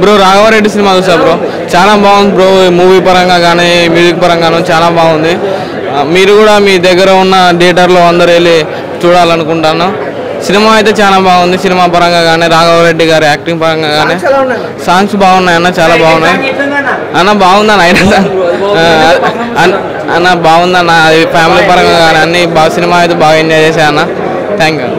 Bro Raghava Reddy cinema చూసా bro, చాలా బాగుంది బ్రో. మూవీ పరంగా కానీ మ్యూజిక్ పరంగాను చాలా బాగుంది. మీరు కూడా మీ దగ్గర ఉన్న థియేటర్లో అందరూ వెళ్ళి చూడాలనుకుంటాను. సినిమా అయితే చాలా బాగుంది. సినిమా పరంగా కానీ రాఘవరెడ్డి గారి యాక్టింగ్ పరంగా కానీ సాంగ్స్ బాగున్నాయి అన్న, చాలా బాగున్నాయి అన్న. బాగుందన్న అన్న బాగుందన్న. అది ఫ్యామిలీ పరంగా కానీ అన్ని బాగా, సినిమా అయితే బాగా ఎంజాయ్ చేశాను అన్న. థ్యాంక్ యూ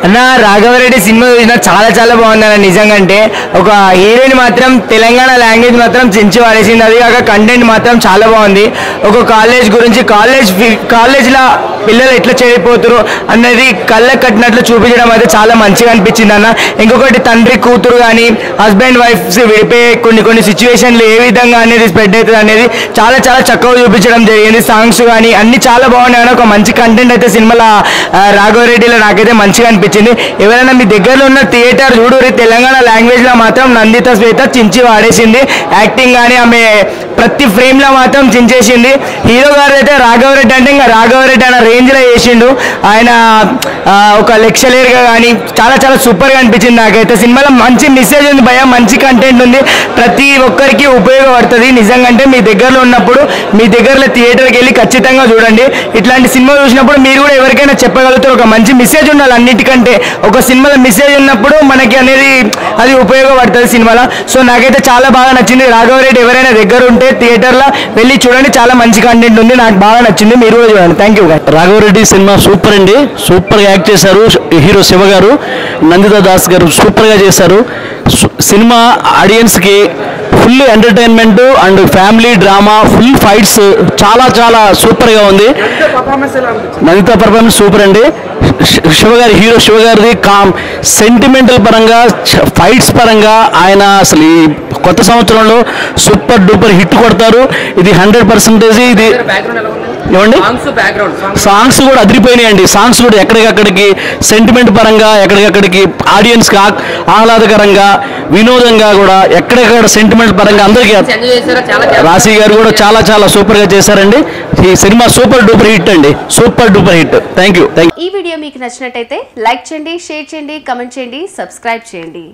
అన్న. రాఘవరెడ్డి సినిమా చూసినా చాలా చాలా బాగుంది అన్న. నిజంగా అంటే ఒక హీరోయిన్ మాత్రం తెలంగాణ లాంగ్వేజ్ మాత్రం చించి వాడేసింది. అది కాక కంటెంట్ మాత్రం చాలా బాగుంది. ఒక కాలేజ్ గురించి, కాలేజ్లో పిల్లలు ఎట్లా చేరిపోతారు అన్నది కళ్ళకు కట్టినట్లు చూపించడం అయితే చాలా మంచిగా అనిపించింది అన్న. ఇంకొకటి తండ్రి కూతురు కానీ హస్బెండ్ వైఫ్స్ విడిపోయే కొన్ని సిచ్యువేషన్లు ఏ విధంగా అనేది స్ప్రెడ్ అవుతుంది అనేది చాలా చాలా చక్కగా చూపించడం జరిగింది. సాంగ్స్ కానీ అన్ని చాలా బాగున్నాయి అన్న. ఒక మంచి కంటెంట్ అయితే సినిమాలో రాఘవరెడ్డిలో నాకైతే మంచిగా అనిపించింది. ఎవరైనా మీ దగ్గరలో ఉన్న థియేటర్ చూడరు, తెలంగాణ లాంగ్వేజ్లో మాత్రం నందిత శ్వేత చించి వాడేసింది. యాక్టింగ్ కానీ ఆమె ప్రతి ఫ్రేమ్లో మాత్రం చించేసింది. హీరో గారు అయితే రాఘవరెడ్డి అంటే ఇంకా రాఘవరెడ్డి అన్న రేంజ్లో చేసిండు. ఆయన ఒక లెక్చరర్గా కానీ చాలా చాలా సూపర్గా అనిపించింది నాకైతే. సినిమాలో మంచి మెసేజ్ ఉంది భయ, మంచి కంటెంట్ ఉంది, ప్రతి ఒక్కరికి ఉపయోగపడుతుంది. నిజంగా అంటే మీ దగ్గరలో ఉన్నప్పుడు మీ దగ్గరలో థియేటర్కి వెళ్ళి ఖచ్చితంగా చూడండి. ఇట్లాంటి సినిమా చూసినప్పుడు మీరు కూడా ఎవరికైనా చెప్పగలుగుతారు. ఒక మంచి మెసేజ్ ఉండాలి అన్నిటికంటే. ఒక సినిమాలో మెసేజ్ ఉన్నప్పుడు మనకి అనేది అది ఉపయోగపడుతుంది సినిమాలో. సో నాకైతే చాలా బాగా నచ్చింది. రాఘవరెడ్డి ఎవరైనా దగ్గర ఉంటే థియేటర్లో వెళ్ళి చూడండి, చాలా మంచి కంటెంట్ ఉంది, నాకు బాగా నచ్చింది. మీరు కూడా చూడండి. Thank you. Raghava Reddy cinema super అండి, సూపర్గా యాక్ట్ చేశారు హీరో శివ గారు, నందితా దాస్ గారు సూపర్గా చేశారు. సినిమా ఆడియన్స్కి full entertainment and family drama, full fights చాలా చాలా సూపర్గా ఉంది. నందితా పర్ఫార్మెన్స్ సూపర్ అండి. హీరో శివ గారిది సెంటిమెంటల్ పరంగా, ఫైట్స్ పరంగా ఆయన అసలు ఈ కొత్త సంవత్సరంలో సూపర్ డూపర్ హిట్ కొడతారు. ఇది 100%. ఇది ఏమండి, సాంగ్స్ కూడా అదిరిపోయినాయండి. సాంగ్స్ కూడా ఎక్కడికక్కడికి సెంటిమెంట్ పరంగా, ఎక్కడికక్కడికి ఆడియన్స్కి ఆహ్లాదకరంగా, వినోదంగా కూడా ఎక్కడెక్కడ సెంటిమెంట్ పరంగా అందరికీ. రాశి గారు కూడా చాలా చాలా సూపర్గా చేశారండి. ఈ సినిమా సూపర్ డూపర్ హిట్ అండి, super duper hit. Thank you. ఈ వీడియో మీకు నచ్చినట్టయితే లైక్ చేయండి, షేర్ చేయండి, కమెంట్ చేయండి, సబ్స్క్రైబ్ చేయండి.